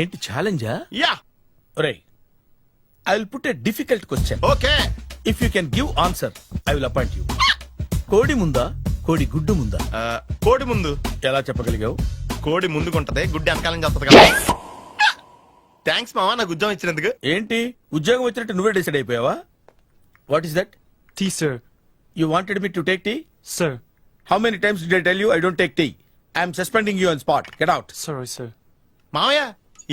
ఏంటి ఛాలెంజా? యా. ఒరేయ్, I will put a difficult question. Okay. If you can give answer I will appoint you. కోడి ముందా, కోడి గుడ్డు ముందా? కోడి ముందు. ఎలా చెప్పగలిగావు? కోడి ముందుకుంటది, గుడ్డి వెనకాలం చేస్తుంది కదా. థ్యాంక్స్ మావా నాకు ఉద్యోగం ఇచ్చినందుకు. ఏంటి ఉద్యోగం వచ్చినట్టు నువ్వే డిసైడ్ అయిపోయావా? What is that? Tea, sir. You wanted me to take tea? Sir. How many times did I tell you I don't take tea? I am suspending you on spot. Get out. Sorry, sir. మావయ్య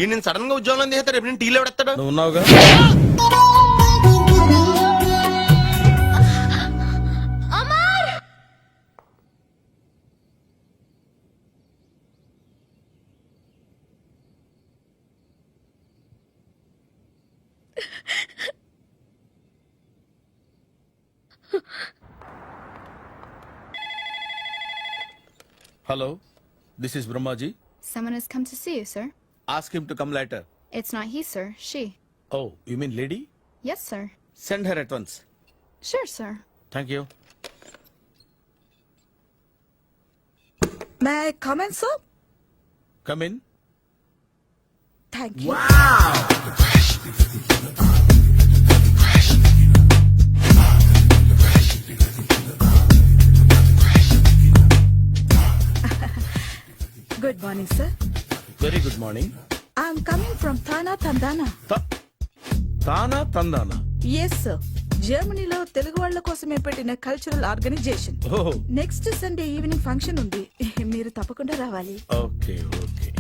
ఈ నేను sudden గా ఉద్యోగంలో తీస్తాడు, రేపు నేను టీలో పెడతాడు. నువ్వు ఉన్నావుగా. Hello, this is Brahmaji. Someone has come to see you, sir. Ask him to come later. It's not he, sir. She. Oh, you mean lady? Yes, sir. Send her at once. Sure, sir. Thank you. May I come in, sir? Come in. Thank you. Good morning, sir. Very good morning. I'm coming from Thana, Tandana. తానా తందానా? Yes, sir. జర్మనీలో తెలుగు వాళ్ళ కోసమే పెట్టిన cultural organisation. ఓహో, next Sunday evening function ఉంది, మీరు తప్పకుండా రావాలి. Okay okay.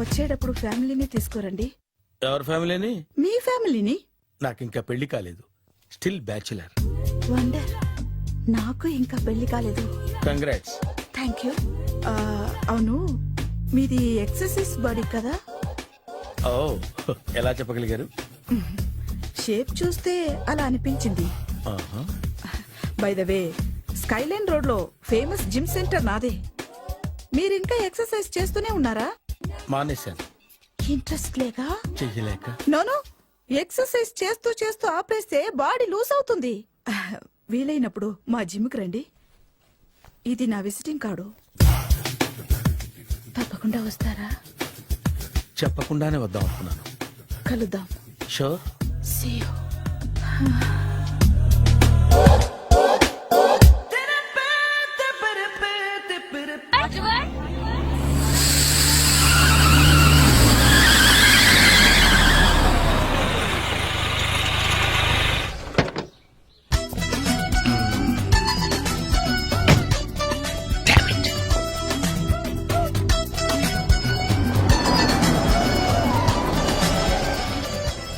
వచ్చేటప్పుడు ఫ్యామిలీని తీసుకురండి. ఎవరి ఫ్యామిలీని? మీ ఫ్యామిలీని. నాకు ఇంకా పెళ్లి కాలేదు. Still bachelor. వండర్. నాకు ఇంకా పెళ్లి కాలేదు. కంగ్రాట్స్. Thank you. అవును, మీది ఎక్సర్సైజ్ బాడీ కదా? ఓ, ఎలా చెప్పగలిగారు? షేప్ చూస్తే అలా అనిపించింది. ఆహా. By the way, Skyline road లో ఫేమస్ జిమ్ సెంటర్ నాదే. మీరు ఇంకా ఎక్సర్సైజ్ చేస్తూనే ఉన్నారా? మానేశాను. ఇంట్రెస్ట్ లేక? చెయ్యలేక. నోను, ఎక్సర్సైజ్ చేస్తూ చేస్తూ ఆపేస్తే బాడీ లూజ్ అవుతుంది. వీలైనప్పుడు మా జిమ్ కి రండి. ఇది నా విజిటింగ్ కార్డు. తప్పకుండా వస్తారా? చెప్పకుండానే వద్దాం అనుకున్నాను. కలుద్దాం. షూర్. See you.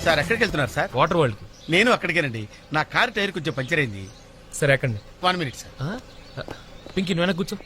సార్ ఎక్కడికి వెళ్తున్నారు సార్? వాటర్ వరల్డ్ కి. నేను అక్కడికేనండి. నా కార్ టైర్ కొంచెం పంచర్ అయింది. సరే ఎక్కండి. 1 minute సార్. పింకీ నువ్వు వెనక్కి కూర్చో.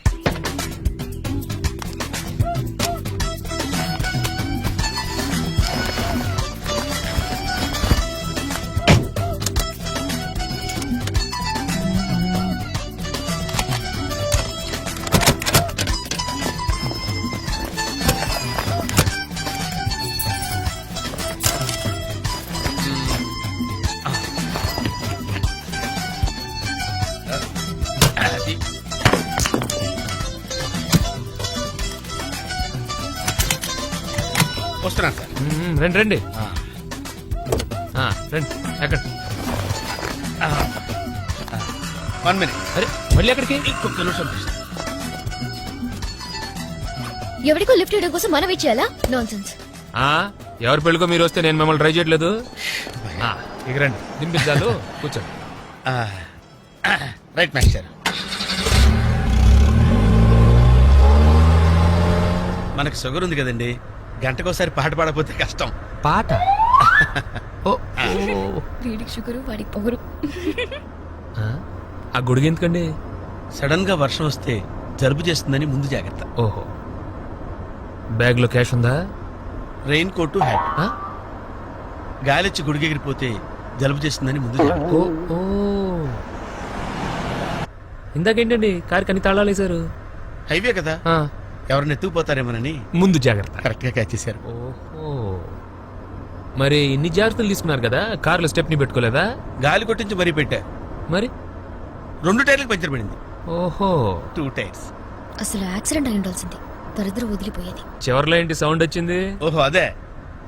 వస్తున్నాను సార్. రండి రండి. రండి ఎక్కండి. 1 minute. అరే మళ్ళీ ఎక్కడికి? ఇంకొక నిమిషం please. ఎవరికో లిఫ్ట్ ఇవ్వడం కోసం మనం ఇచ్చేయాలా? నాన్సెన్స్. ఎవరి పెళ్ళికో మీరు వస్తే నేను మిమ్మల్ని ట్రై చేయట్లేదు. ఇక రండి, దింపించాలు. కూర్చోండి. Right master. మనకు షుగర్ ఉంది కదండి, గంటకోసారి పాట పాడకపోతే కష్టం. పాట? ఓ వీడికి షుగరు, వాడికి పొగరు. ఆ గొడుగు ఎందుకండి? సడన్ గా వర్షం వస్తే జలుబు చేస్తుందని ముందు జాగ్రత్త. ఓహో, బ్యాగ్ లో క్యాష్ ఉందా? Raincoat, hat. గాలిచ్చి గుడిగెగిరిపోతే జలుబు చేస్తుందని ముందు జాగ్రత్త. ఓ ఇందాకేంటండి కారు కని తాళాలు వేశారు? హైవే కదా, ఎవరిని ఎత్తుకుపోతారేమోనని ముందు జాగ్రత్త. కరెక్ట్ గా క్యాచ్ చేశారు. ఓహో, మరి ఇన్ని జాగ్రత్తలు తీసుకున్నారు కదా, కార్లో స్టెప్ని పెట్టుకోలేదా? గాలి కొట్టించి మరీ పెట్టా. మరి 2 టైర్లకు పంచర్ పడింది. ఓహో, 2 టైర్స్. అసలు యాక్సిడెంట్ అయి ఉండాల్సింది. దరిద్రం వదిలిపోయేది. చివర్లో ఏంటి సౌండ్ వచ్చింది? ఓహో అదే,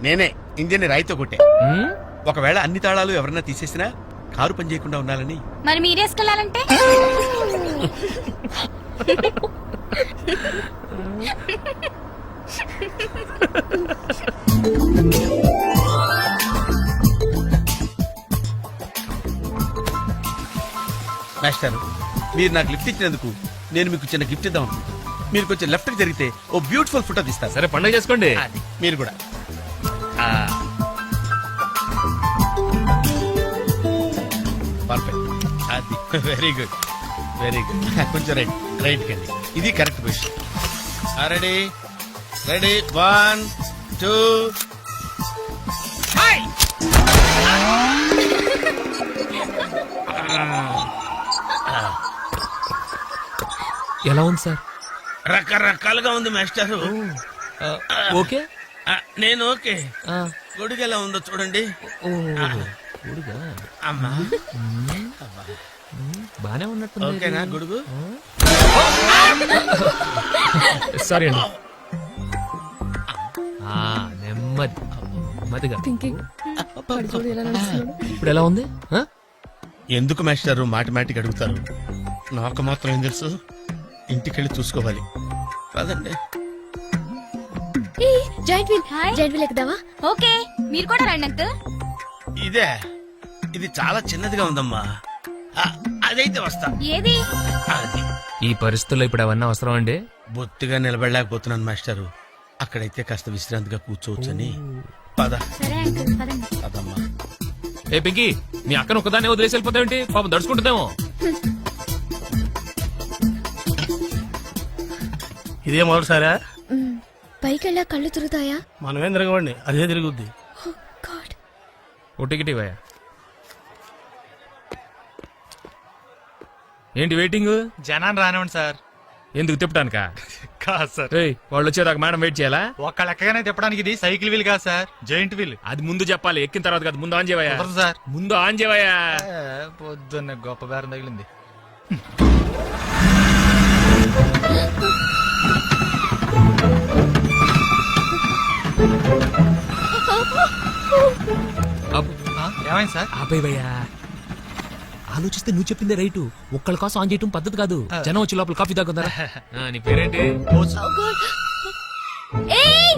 నేనే ఇంజిన్ రాయితో కొట్టే. ఉమ్, ఒకవేళ అన్ని తాళాలు ఎవరన్నా తీసేసినా కారు పని చేయకుండా ఉండాలని. మరి మీరేసుకెళ్ళాలంటే మాస్టర్, మీరు నాకు లిఫ్ట్ ఇచ్చినందుకు నేను మీకు చిన్న గిఫ్ట్ ఇద్దాం అనుకుంటున్నాను. మీరు కొంచెం లెఫ్ట్ కి జరిగితే ఓ బ్యూటిఫుల్ ఫోటో తీస్తారు. సరే పండుగ చేసుకోండి. అది మీరు కూడా. పర్ఫెక్ట్. అది వెరీ గుడ్, వెరీ గుడ్. కొంచెం రైట్ కండి, ఇది కరెక్ట్ పొజిషన్. Ready ready, 1 2. ఎలా ఉంది సార్? రకరకాలుగా ఉంది మాస్టారు. ఓకే. నేను ఓకే. ఆ, గొడుగు ఎలా ఉందో చూడండి. ఓ, గొడుగా? అమ్మా బానే ఉన్నట్టుంది. ఓకేనా గొడుగు? సారీ అండి. నెమ్మది నెమ్మదిగా. ఇప్పుడు ఎలా ఉంది? ఆ? ఎందుకు మాస్టారు మాటిమాటికి అడుగుతారు? నాకు మాత్రం ఏం తెలుసు, ఇంటికెళ్ళి చూసుకోవాలి. కాదండి. Joint wheel ఎక్కుదావా? ఓకే, మీరు కూడా రండి అంకుల్. ఇదే, ఇది చాలా చిన్నదిగా ఉందమ్మా. అదైతే వస్తా. ఏది? అది ఈ పరిస్థితుల్లో ఇప్పుడు అవన్నీ అవసరం అండి? బొత్తిగా నిలబడలేకపోతున్నాను మాస్టారు. అక్కడైతే కాస్త విశ్రాంతిగా కూర్చోవచ్చని. పద సరే అంకుల్, పదండి. పదమ్మా. ఏ పింకీ, మీ అక్కను ఒకదాన్ని వదిలేసి వెళ్ళిపోతావేంటి? పాపం దడుచుకుంటుందేమో. ఇదే మొదటిసారా? పైకెళ్ళా కళ్ళు తిరుగుతాయా? మనమేం తిరగవండి, అదే తిరుగుద్ది. Oh, God. ఓ టికెట్ ఇవ్వయా. ఏంటి వెయిటింగ్? జనాన్ని రానివ్వండి సార్. ఎందుకు తిప్పటానికా? కాదు సార్, ఏయ్, వాళ్ళు వచ్చేదాకా మేడం వెయిట్ చేయాలా? ఒక్క లెక్కగానే తిప్పడానికి ఇది సైకిల్ వీల్ కాదు సార్, జైంట్ వీల్. అది ముందు చెప్పాలి, ఎక్కిన తర్వాత కాదు. ముందు ఆన్ చేయవయ్యా. కుదరదు సార్. ముందు ఆన్ చేయవయ్యా. పొద్దున్న గొప్ప బేరం తగిలింది. అబ్బో, ఏమైంది సార్? ఆపేవయ్యా. ఆలోచిస్తే నువ్వు చెప్పిందే రైటు. ఒక్కళ్ళ కోసం ఆన్ చేయటం పద్ధతి కాదు. జనం వచ్చి లోపల కాఫీ తాగుందా? నీ పేరేంటి? Oh, God. ఏయ్!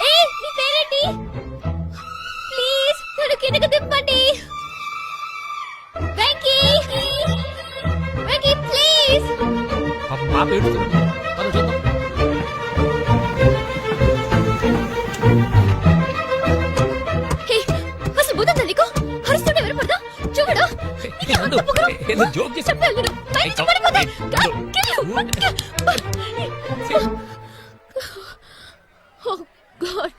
ఏయ్, నీ పేరేంటి? ప్లీజ్ నన్ను కిందకి దింపండి. వెంకీ! వెంకీ, ప్లీజ్. పాపం పాప ఏడుస్తుంది. పద చూద్దాం. హే, అసలు బుద్ధుందా నీకు? అరుస్తుంటే వినపడదా? చూడు. ఏదో జోక్ చేసి చెప్పాలి నేను. బయటికి పడిపోతా. Oh, God.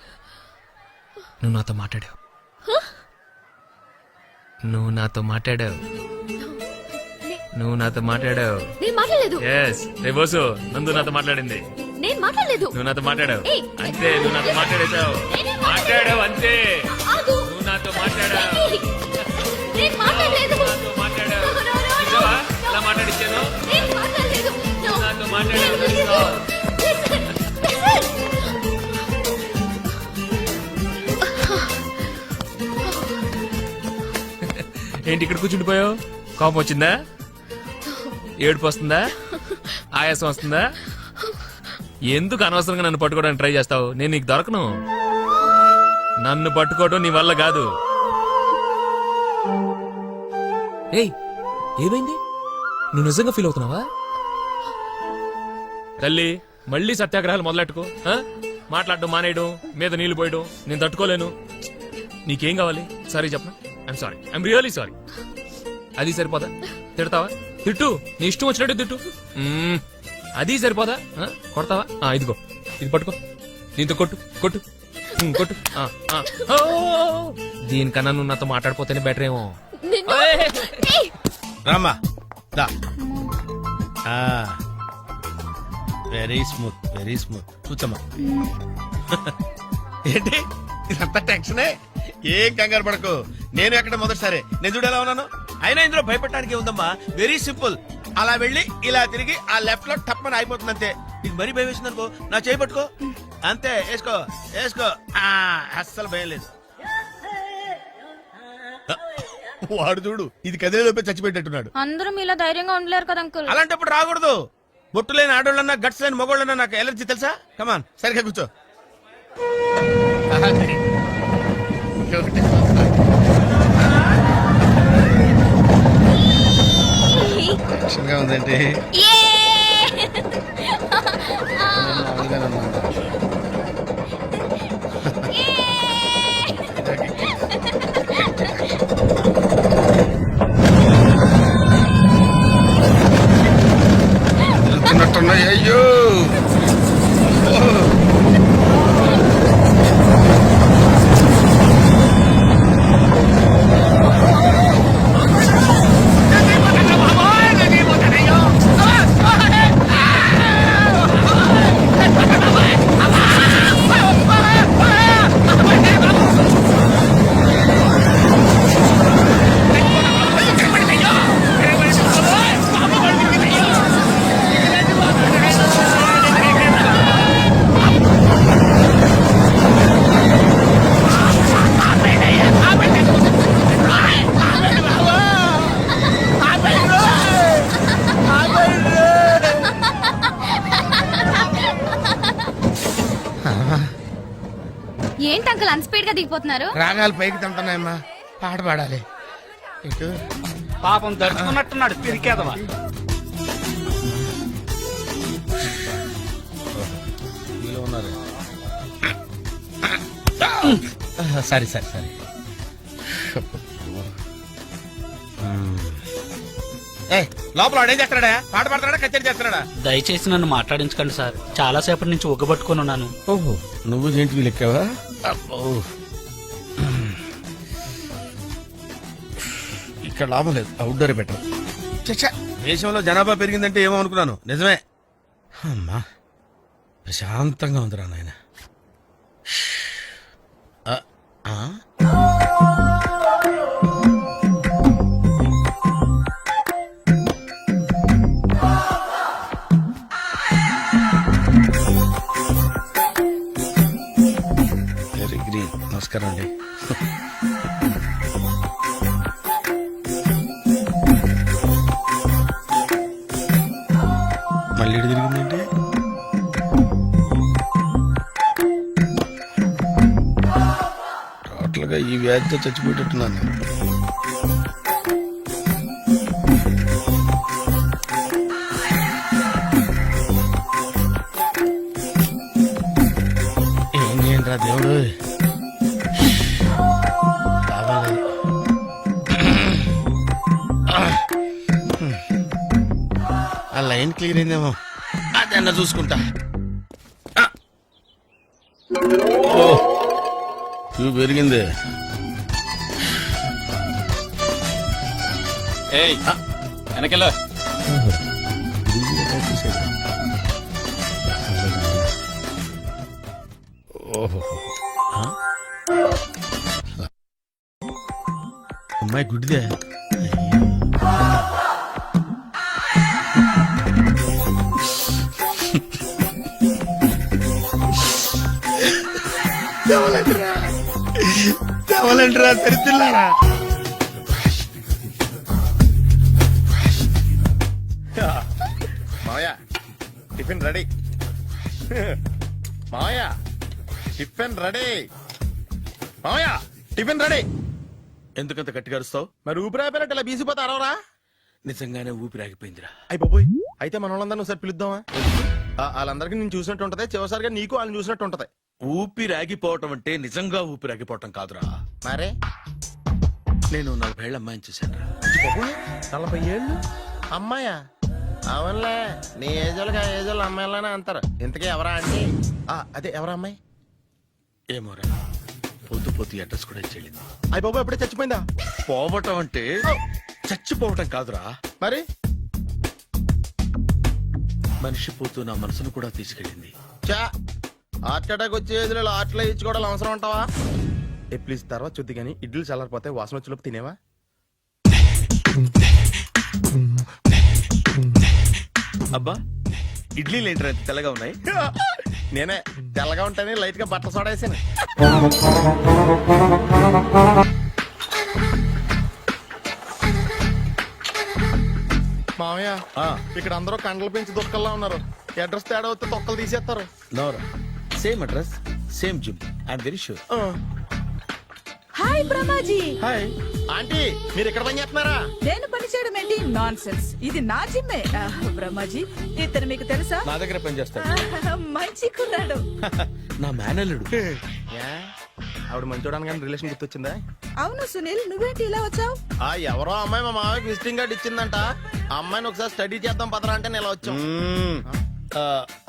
నువ్వు నాతో మాట్లాడావు. నువ్వు నాతో మాట్లాడావు. నువ్వు నాతో మాట్లాడావు. నేను మాట్లాడలేదు. ఎస్, రేబోసు నందు నాతో మాట్లాడింది. నేను మాట్లాడలేదు. నువ్వు నాతో మాట్లాడావు. ఏయ్. అంతే, నువ్వు నాతో మాట్లాడేశావు. నేనే మాట్లాడావు అంతే. ఆగు. నువ్వు నాతో మాట్లాడావు. నేను మాట్లాడలేదు. నాతో మాట్లాడావు. No, no, no, no. చూసావా? ఎలా మాట్లాడించాను? నేను మాట్లాడలేదు. No. నాతో మాట్లాడావు. Listen, listen. ఏంటి ఇక్కడ కూర్చుండిపోయావు? కోపం వచ్చిందా? ఏడుపు వస్తుందా? ఆయాసం వస్తుందా? ఎందుకు అనవసరంగా నన్ను పట్టుకోవడానికి ట్రై చేస్తావు? నేను నీకు దొరకను. నన్ను పట్టుకోవడం నీ వల్ల కాదు. ఏయ్, ఏమైంది? నువ్వు నిజంగా ఫీల్ అవుతున్నావా? తల్లి, మళ్ళీ సత్యాగ్రహాలు మొదలెట్టుకో. ఆ? మాట్లాడడం మానేయడం, మీద నీళ్లు పోయడం నేను తట్టుకోలేను. నీకేం కావాలి? సారీ చెప్పనా? I'm sorry, I'm really sorry. అది సరిపోదా? తిడతావా? తిట్టు, నీ ఇష్టం వచ్చినట్టు తిట్టు. అది సరిపోదా? కొడతావా? ఇదిగో, ఇది పట్టుకో, దీంతో కొట్టు కొట్టు కొట్టు. ఓ! దీనికన్నా నువ్వు నాతో మాట్లాడిపోతేనే బెటర్ ఏమో. రామ్మా, దా. Very smooth, very smooth. కూర్చోమ్మా. ఏంటి ఇదంతా టెన్షనే? ఏం కంగారు పడకు, నేను ఎక్కడ మొదటిసారి. నేను చూడు ఎలా ఉన్నాను. అయినా ఇందులో భయపడటానికి ఉందమ్మా. Very simple. అలా వెళ్ళి ఇలా తిరిగి ఆ లెఫ్ట్ లో టప్పని అయిపోతుంది అంతే. నీకు మరీ భయం వేసింది అనుకో నా చేయి పట్టుకో అంతే వేసుకో వేసుకో అస్సలు భయం లేదు వాడు చూడు ఇది కదిలేలోపే చచ్చిపెట్టేట్టున్నాడు అందరూ మీలో ధైర్యంగా ఉండలేరు కదా అంకుల్. అలాంటప్పుడు రాకూడదు బొట్టు లేని ఆడోళ్ళన్నా గట్స్ లేని మగోళ్ళన్నా నాకు ఎలర్జీ తెలుసా కమాన్ సరిగ్గా కూర్చో టెన్షన్గా ఉందంటే అయ్యో ఏంటి అంకుల్ అంత స్పీడ్ గా దిగిపోతున్నారు? రాగాలు పైకి తింటున్నాయమ్మా పాట పాడాలి ఇటు పాపం దడుచుకున్నట్టున్నాడు పిరికేదవా. సరే సరే సరే లోపల వాడు ఏం చేస్తున్నాడా పాట పాడుతున్నాడా కచేరీ చేస్తున్నాడా దయచేసి నన్ను మాట్లాడించకండి సార్, చాలా సేపటి నుంచి ఒగ్గబట్టుకుని ఉన్నాను. ఓహో నువ్వు జెంట్ వీల్ ఎక్కావా అబ్బో ఇక్కడ లాభం లేదు అవుట్డోర్ బెటర్ చచ్చా దేశంలో జనాభా పెరిగిందంటే ఏమో అనుకున్నాను నిజమే అమ్మా ప్రశాంతంగా ఉందిరా నాయన వెరీ గ్రీన్ నమస్కారం అండి మళ్ళీ ఇటు తిరిగిందంటే టోటల్గా ఈ వ్యాధితో చచ్చిపోయేటట్టున్నాను ఏం చేయండిరా దేవుడు కావాలి ఆ లైన్ క్లియర్ అయిందేమో అదన్నా చూసుకుంటా క్యూ పెరిగింది వెనకెళ్ళ ఓహో అమ్మాయి గుడ్డిదే తెవలంటరా తెరిచిల్లారా మావయ్య టిఫిన్ రెడీ మావయ్య టిఫిన్ రెడీ మావయ్య టిఫిన్ రెడీ ఎందుకంత గట్టిగా అరుస్తావు మరి ఊపిరి అయిపోయినట్టు ఇలా బీసిపోతే అరవరా నిజంగానే ఊపిరాగిపోయిందిరా అయ్యి బాబోయ్ అయితే మన వాళ్ళందరినీ ఒకసారి పిలుద్దామా వాళ్ళందరికీ నేను చూసినట్టు ఉంటది చివరిసారిగా నీకు వాళ్ళని చూసినట్టు ఉంటది ఊపిరాగిపోవటం అంటే నిజంగా ఊపిరాగిపోవటం కాదురా మరే నేను 40 ఏళ్ల అమ్మాయిని చూశానురా 40 ఏళ్ళు అమ్మాయా అవునులే నీ ఏజోళ్ళకి ఆ ఏజోళ్ళు అమ్మాయిలానే అంటారు ఇంతకీ ఎవరా అండి అదే ఎవరా అమ్మాయి ఏమోరా పొద్దు పొద్దు అడ్రస్ కూడా చెల్లింది అయ్యి బాబు ఎప్పుడే చచ్చిపోయిందా పోవటం అంటే చచ్చిపోవటం కాదురా మరి మనిషి పోతూ నా మనసును కూడా తీసుకెళ్ళింది చా హార్ట్ అటాక్ వచ్చే ఏజ్లో హార్ట్లో ఇచ్చుకోవడం అవసరం అంటావా ప్లీజ్ తర్వాత చూద్ది కానీ ఇడ్లు చల్లారిపోతే వాసన వచ్చేలోపు తినేవా అబ్బా ఇడ్లీలు ఏంటి తెల్లగా ఉన్నాయి? నేనే తెల్లగా ఉంటానే లైట్ గా బట్టలు సోడేసాను. మామయ్య ఇక్కడ అందరూ కండలు పెంచి దుక్కల్లా ఉన్నారు. అడ్రస్ తేడా వస్తే తొక్కలు తీసేస్తారు. నోరా same address same gym I'm very sure. Hi Brahmaji. Hi aunty, మీరు ఇక్కడ పని చేస్తున్నారా? నేను పని చేయడం ఏంటి? Nonsense. ఇది నా జిమ్మే. బ్రహ్మాజీ ఇతను మీకు తెలుసా? నా దగ్గర పని చేస్తాడు. మంచి కుర్రాడు. నా మేనల్లుడు. ఏ? ఆవిడ మంచి చూడడానికి రిలేషన్ గుర్తొచ్చిందా? అవును సునీల్, నువ్వేంటి ఇలా వచ్చావు? ఎవరో అమ్మాయి మా మామయ్యకి విజిటింగ్ కార్డు ఇచ్చిందంట. ఆ అమ్మాయిని ఒకసారి స్టడీ చేద్దాం పదరా అంటే నేను ఇలా వచ్చాం.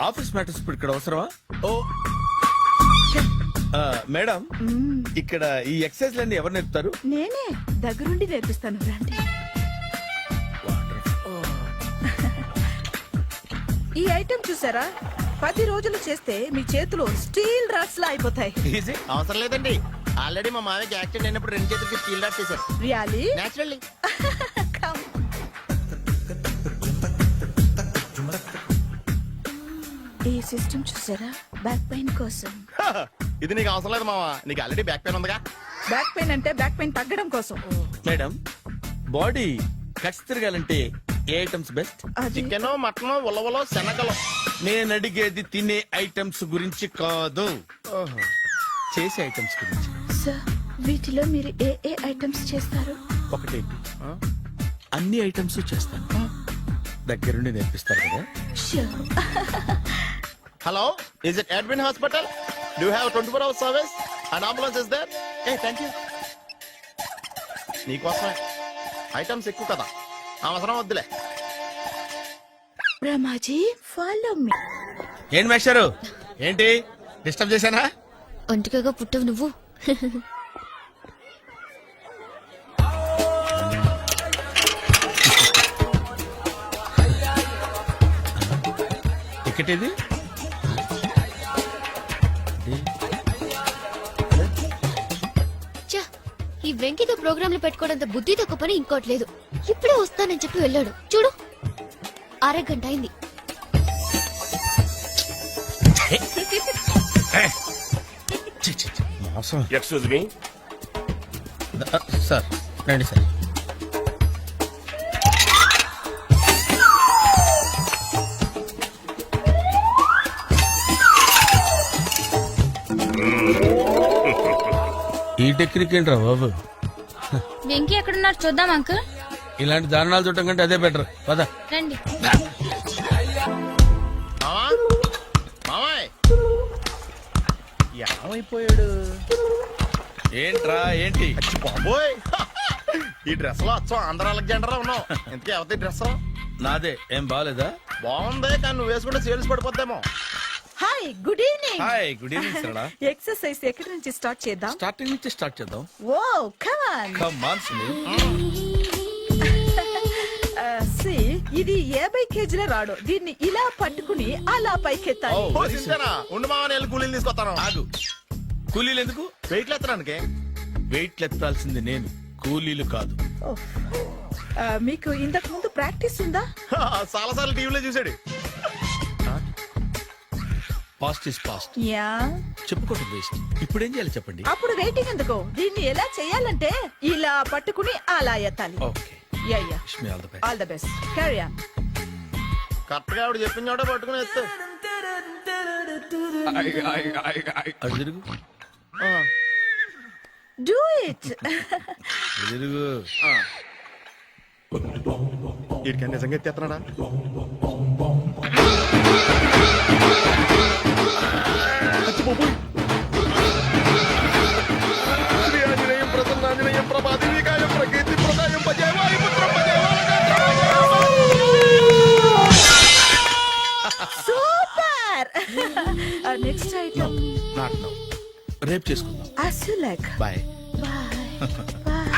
ఆఫీస్ మ్యాటర్స్ ఇప్పుడు ఇక్కడ అవసరమా? ఓ మేడం, ఇక్కడ ఈ ఎక్సర్సైజ్ లన్నీ ఎవరు నేర్పుతారు? నేనే దగ్గరుండి నేర్పిస్తాను, రండి. ఈ ఐటెం చూసారా? 10 రోజులు చేస్తే మీ చేతులు స్టీల్ రాట్స్ లా అయిపోతాయి. ఈజీ. అవసరం లేదండి, ఆల్రెడీ మా మామయ్యకి యాక్సిడెంట్ అయినప్పుడు 2 చేతులకి స్టీల్ డాట్ చేశారు. రియాలీ? నేచురల్లీ. ఈ సిస్టమ్ చూసారా? బ్యాక్ పెయిన్ కోసం. ఇది నీకు అవసరం లేదు మావా, నీకు ఆల్రెడీ బ్యాక్ పెయిన్ ఉందిగా. బ్యాక్ పెయిన్ అంటే బ్యాక్ పెయిన్ తగ్గడం కోసం. మేడం, బాడీ కట్స్ తిరగాలంటే ఏ ఐటమ్స్ బెస్ట్? అది చికెన్, మటన్, ఉలవలో, శనగలు. నేను అడిగేది తినే ఐటమ్స్ గురించి కాదు, చేసే ఐటమ్స్ గురించి. సార్, వీటిలో మీరు ఏ ఏ ఐటమ్స్ చేస్తారు? ఒకటేంటి, అన్ని ఐటమ్స్ చేస్తాను. దగ్గరుండి నేర్పిస్తారు కదా. Sure. Hello, is it admin hospital? Do have 24 hours service? And ambulance is there? ఏ థ్యాంక్ యూ. నీకోసమే ఐటమ్స్ ఎక్కువ కదా, అవసరం వద్దులే. Brahmaji, follow me. ఏంటి మేషారు, ఏంటి డిస్టర్బ్ చేశానా? ఒంటికగా పుట్టవు నువ్వు. టికెట్ ఇది? ఛ, ఈ వెంకితో ప్రోగ్రాంలు పెట్టుకోవడంత బుద్ధి తక్కువ పని ఇంకోటి లేదు. ఇప్పుడే వస్తానని చెప్పి వెళ్ళాడు. చూడు, అరగంట అయింది. మోసం. ఎక్స్క్యూజ్ మీ, సార్ రండి సార్. ఈ టెక్నిక్ ఏంట్రా బాబు? వెంకీ ఎక్కడున్నారు చూద్దాం అంకుల్. ఇలాంటి దారుణాలు చూడటం కంటే అదే బెటర్. పద. రండి. మావా, మావాయ్ ఏమైపోయాడు? ఏంట్రా ఏంటి? అచ్చి బాబోయ్, ఈ డ్రెస్ లో అచ్చం ఆంధ్ర అలెగ్జాండర్ ఉన్నావు. ఇంతకీ ఎవరి డ్రెస్? నాదే. ఏం బాగాలేదా? బాగుంది, కానీ నువ్వు వేసుకుంటే సేల్స్ పడిపోద్దేమో. Hi, good evening. Hi, good evening Sarala. Exercise ఎక్కడి నుంచి స్టార్ట్ చేద్దాం? స్టార్టింగ్ నుంచి స్టార్ట్ చేద్దాం. Oh come on. Come on Sunil. సి, ఇది 50 కేజీల రాడు. దీన్ని ఇలా పట్టుకుని అలా పైకెత్తాలి. Oh. ఓ, సింతేనా? ఉండు మావా, నేను కూలీలు తీసుకొస్తాను. ఆగు. కూలీలు ఎందుకు? వెయిట్ ఎత్తడానికి. వెయిట్ ఎత్తాల్సింది నేను, కూలీలు కాదు. ఓహ్. మీకు ఇంతకు ముందు ప్రాక్టీస్ ఉందా? చాలా సార్లు టీవీలో చూసాడు. Past is past. యా. చెప్పుకోవడం వేస్ట్. ఇప్పుడు ఏం చేయాలి చెప్పండి. అప్పుడు వెయిటింగ్ ఎందుకు? దీన్ని ఎలా చేయాలంటే ఇలా పట్టుకుని అలా ఎత్తాలి. Okay, yeah yeah. Wish me all the best. All the best. Carry on. Correct గా ఆవిడ చెప్పిన చోట పట్టుకుని ఎత్తు. అటు తిరుగు, డూ ఇట్. అటు తిరుగు. వీడికి నిజంగా ఎత్తేస్తున్నాడా? అచ్చి బాబోయ్. శ్రీ ఆంజనేయం ప్రసన్నాంజనేయం ప్రభాదేవికాయం ప్రకీర్తి ప్రదాయం భజేవాయి పుత్రం super. Next item. Not now, రేపు చేసుకుందాం. As you like. Bye. Bye. Bye.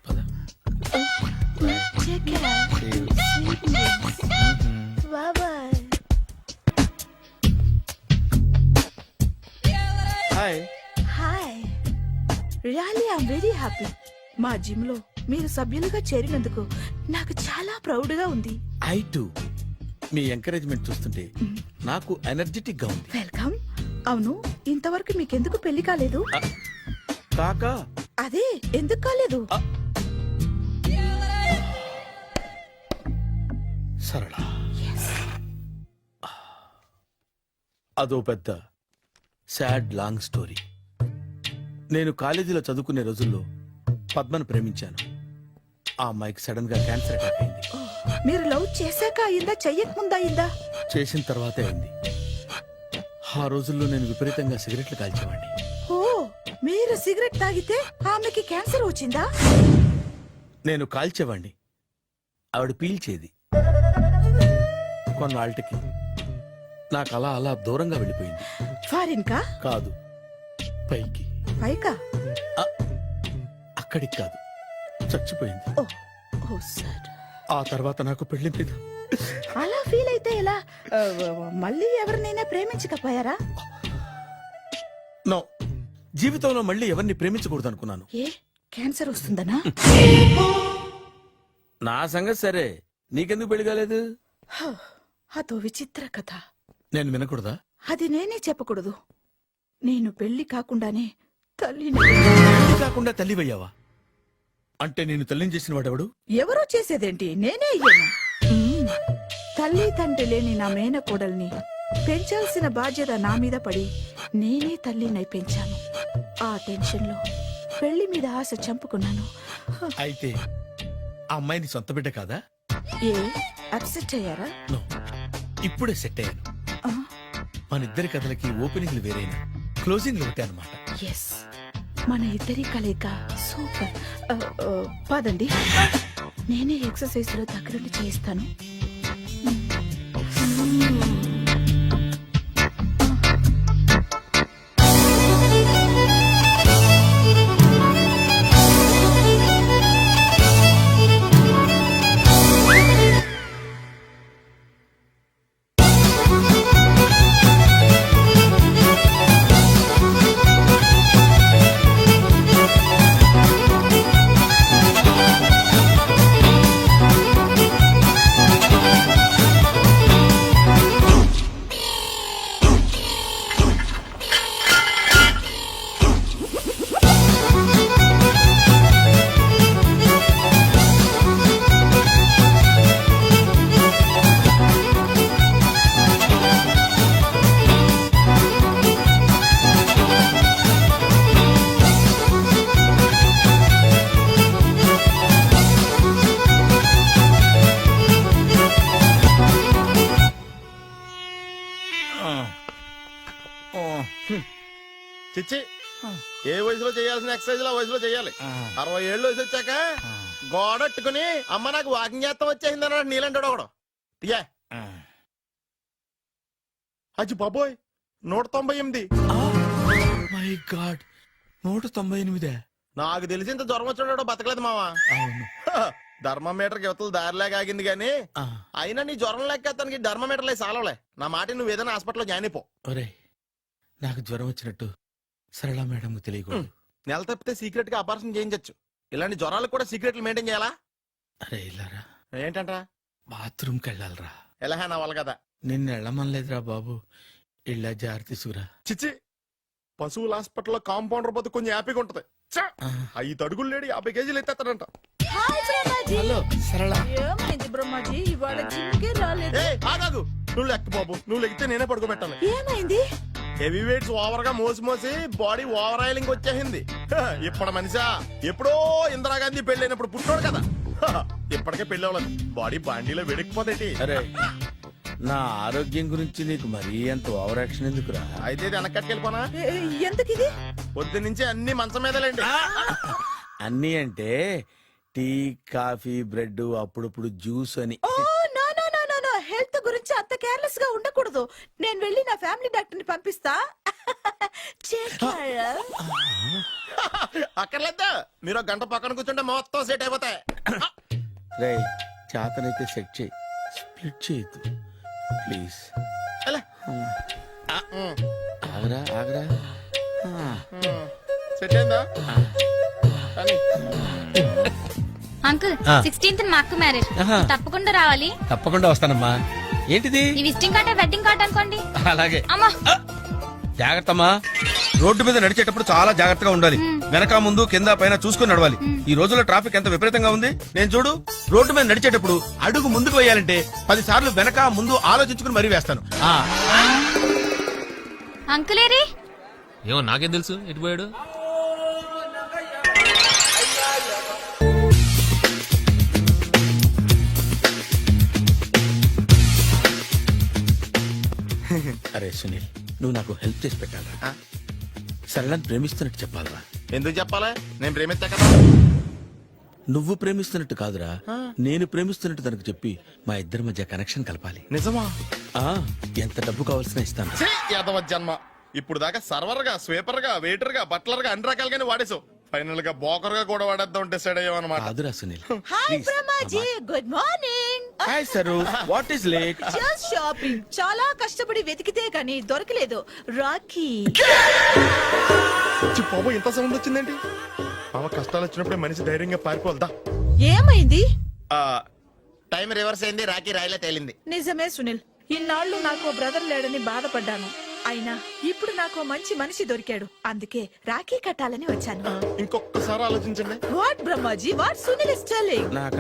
పద. Take care. Sweet dreams. Bye bye. Hi. Hi. Really, I'm very happy. మా జిమ్ లో మీరు సభ్యులుగా చేరినందుకు నాకు చాలా ప్రౌడ్ గా ఉంది. ఐ టు మీ ఎంకరేజ్మెంట్ చూస్తుంటే నాకు ఎనర్జెటిక్ గా ఉంది. వెల్కమ్. అవును, ఇంతవరకు మీకెందుకు పెళ్లి కాలేదు? కాకా అదే ఎందుకు కాలేదు? సరళ, అదో పెద్ద సాడ్ లాంగ్ స్టోరీ. నేను కాలేజీలో చదువుకునే రోజుల్లో పద్మను ప్రేమించాను. ఆ అమ్మాయికి సడన్ గా క్యాన్సర్ అటాక్ అయింది. మీరు లవ్ చేశాక అయిందా, చెయ్యక ముందా అయిందా? చేసిన తర్వాతే అయింది. ఆ రోజుల్లో నేను విపరీతంగా సిగరెట్లు కాల్చేవాడిని. ఓ, మీరు సిగరెట్ తాగితే ఆమెకి క్యాన్సర్ వచ్చిందా? నేను కాల్చేవాణ్ణి, ఆవిడ పీల్చేది. కొన్నాళ్ళకి నాకు అలా అలా దూరంగా వెళ్ళిపోయింది. ఫారిన్ కా? కాదు, పైకి. పైకా? అక్కడికి కాదు, చచ్చిపోయింది. ఓ, ఓ సార్. ఆ తర్వాత నాకు పెళ్లి మీద అలా ఫీల్ అయితే ఎలా? మళ్ళీ ఎవరినైనా ప్రేమించకపోయారా? నో, జీవితంలో మళ్ళీ ఎవరిని ప్రేమించకూడదు అనుకున్నాను. ఏ, క్యాన్సర్ వస్తుందనా? నా సంగతి సరే, నీకెందుకు పెళ్లి కాలేదు? అదో విచిత్ర కథ. నేను వినకూడదా? అది నేనే చెప్పకూడదు. నేను పెళ్లి కాకుండానే తల్లిని. పెళ్లి కాకుండా తల్లివయ్యావా? అంటే నేను తల్లిని చేసిన వాడెవడు? ఎవరో చేసేదేంటి, నేనే అయ్యాను. తల్లి తండ్రి లేని నా మేనకోడల్ని పెంచాల్సిన బాధ్యత నా మీద పడి నేనే తల్లినై పెంచాను. ఆ టెన్షన్ లో పెళ్లి మీద ఆశ చంపుకున్నాను. అయితే ఆ అమ్మాయిని సొంత బిడ్డ కాదా? ఏ, అప్సెట్ అయ్యారా? నో, ఇప్పుడే సెట్ అయ్యాను. మన ఇద్దరి కథలకి ఓపెనింగ్లు వేరైనా క్లోజింగ్లు ఒకటే అనమాట. ఎస్, మన ఇద్దరి కలయిక సూపర్. పదండి, నేనే ఎక్సర్సైజ్ లో దగ్గరుండి చేయిస్తాను. చిచ్చి, ఏ వయసులో చేయాల్సిన ఎక్సర్సైజ్ ఆ వయసులో చేయాలి. 60 ఏళ్ళు వయసు వచ్చాక గోడట్టుకుని అమ్మ నాకు వాకింగ్ చేస్తా వచ్చేసింది అన్నాడు నీలంటాడు ఒకడు. తీయా అచ్చి బాబోయ్, 198. My God, 198. నాకు తెలిసి ఇంత జ్వరం వచ్చాడో బతకలేదు మావా. ధర్మమీటర్ యువతలు దారిలాగా ఆగింది గాని అయినా నీ జ్వరం లెక్క తనకి ధర్మమీటర్లే సాలవలే. నా మాట నువ్వు ఏదైనా హాస్పిటల్లో జాయిన్ అయిపో. నాకు జ్వరం వచ్చినట్టు సరళ మేడం తెలియకూడదు. నెల తప్పితే సీక్రెట్ గా ఆపరేషన్ చేయించచ్చు. ఇలాంటి జ్వరాలకు కూడా సీక్రెట్లు మెయింటైన్ చేయాలా? అరే ఇల్లారా, ఏంటంటరా? బాత్రూమ్కి వెళ్ళాలరా. ఎలా నా వాళ్ళ కదా, నిన్ను వెళ్ళమనలేదురా బాబు. ఇళ్ళ జారి తీసుకురా. చిచ్చి, పశువుల హాస్పిటల్లో కాంపౌండర్ పోతే కొంచెం హ్యాపీగా ఉంటది. 5 అడుగులు లేడి 50 కేజీలు ఎత్తేస్తాడంట. హలో సరళ. ఏమైంది బ్రహ్మాజీ, ఇవాళ జిమ్కే రాలేదు? ఆగాగు, నువ్వు లెక్క బాబు. నువ్వు లెక్కితే నేనే పడుకోబెట్టాలి. ఏమైంది? హెవీ వెయిట్స్ ఓవర్ గా మోసి మోసి బాడీ ఓవర్ ఆయిలింగ్ వచ్చేసింది. ఇప్పుడు మనిషా ఎప్పుడో ఇందిరాగాంధీ పెళ్ళైనప్పుడు పుట్టినోడు కదా. ఇప్పటికే పెళ్లి అవ్వలేదు, బాడీ బాండీలో వెడికిపోతేటి. అరే, నా ఆరోగ్యం గురించి నీకు మరీ అంత ఓవర్ యాక్షన్ ఎందుకురా? అయితే వెనకట్టుకెళ్ళిపోనా? ఎందుకు ఇది? పొద్దు నుంచి అన్ని మంచం మీదలేండి. అన్ని అంటే టీ, కాఫీ, బ్రెడ్, అప్పుడప్పుడు జ్యూస్ అని. హెల్త్ గురించి అంత కేర్లెస్ గా ఉండకూడదు. నేను వెళ్ళి నా ఫ్యామిలీ డాక్టర్ ని పంపిస్తా. అక్కర్లేదా, మీరు 1 గంట పక్కన కూర్చుంటే మొత్తం సెట్ అయిపోతాయి. రే, చేతనైతే సెట్ చేయి, స్ప్లిట్ చేయొద్దు ప్లీజ్. ఆగరా ఆగరా. సెట్ అయిందా? అంకుల్ ఆ. 16th మా అక్క మ్యారేజ్ ఆహా. తప్పకుండా రావాలి. తప్పకుండా వస్తానమ్మా. ఏంటిది? ఈ విజిటింగ్ కార్డ్ వెడ్డింగ్ కార్డ్ అనుకోండి. అలాగే. అమ్మా జాగ్రత్తమ్మా. రోడ్డు మీద నడిచేటప్పుడు చాలా జాగ్రత్తగా ఉండాలి. వెనక ముందు కింద పైన చూసుకుని నడవాలి. ఈ రోజుల్లో ట్రాఫిక్ ఎంత విపరీతంగా ఉంది. నేను చూడు, రోడ్డు మీద నడిచేటప్పుడు అడుగు ముందుకు వేయాలంటే 10 సార్లు వెనక ముందు ఆలోచించుకుని మరీ వేస్తాను. ఆ, అంకుల్ ఏరి ఏమో నాకేం తెలుసు ఎటు పోయాడు. అరే సునీల్, నువ్వు నాకు హెల్ప్ చేసి పెట్టాలరా. సరళని ప్రేమిస్తున్నట్టు చెప్పాలరా. ఎందుకు చెప్పాలా? నేను ప్రేమిస్తా కదా. నువ్వు ప్రేమిస్తున్నట్టు కాదురా, నేను ప్రేమిస్తున్నట్టు తనకు చెప్పి మా ఇద్దరి మధ్య కనెక్షన్ కలపాలి. నిజమా? ఎంత డబ్బు కావాల్సిన ఇస్తాను. యాదవ జన్మ. ఇప్పుడు దాకా సర్వర్ గా, స్వీపర్ గా, వెయిటర్ గా, బట్లర్ గా అన్ని రకాలుగానే వాడేసావు. ఫైనల్ గా బోకర్ గా కూడా వాడేద్దాం డిసైడ్ అయ్యాం అనమాట. కాదురా Sunil. Hi Brahmaji, good morning. Hi sir, what is late? Just shopping. చాలా కష్టపడి వెతికితే కానీ దొరకలేదు. రాఖీ. బాబు ఇంత సౌండ్ వచ్చిందేంటి? మామ కష్టాలు వచ్చినప్పుడు మనిషి ధైర్యంగా పారిపోల్దా. ఏమైంది? టైం రివర్స్ అయింది, రాఖీ రాయిలా తేలింది. నిజమే సునీల్, ఇన్నాళ్ళు నాకు బ్రదర్ లేడని బాధపడ్డాను. అయినా ఇప్పుడు నాకు మంచి మనిషి దొరికాడు. అందుకే రాఖీ కట్టాలని వచ్చాను. ఇంకొకసారి ఆలోచించండి. What Brahmaji, what Sunil is telling?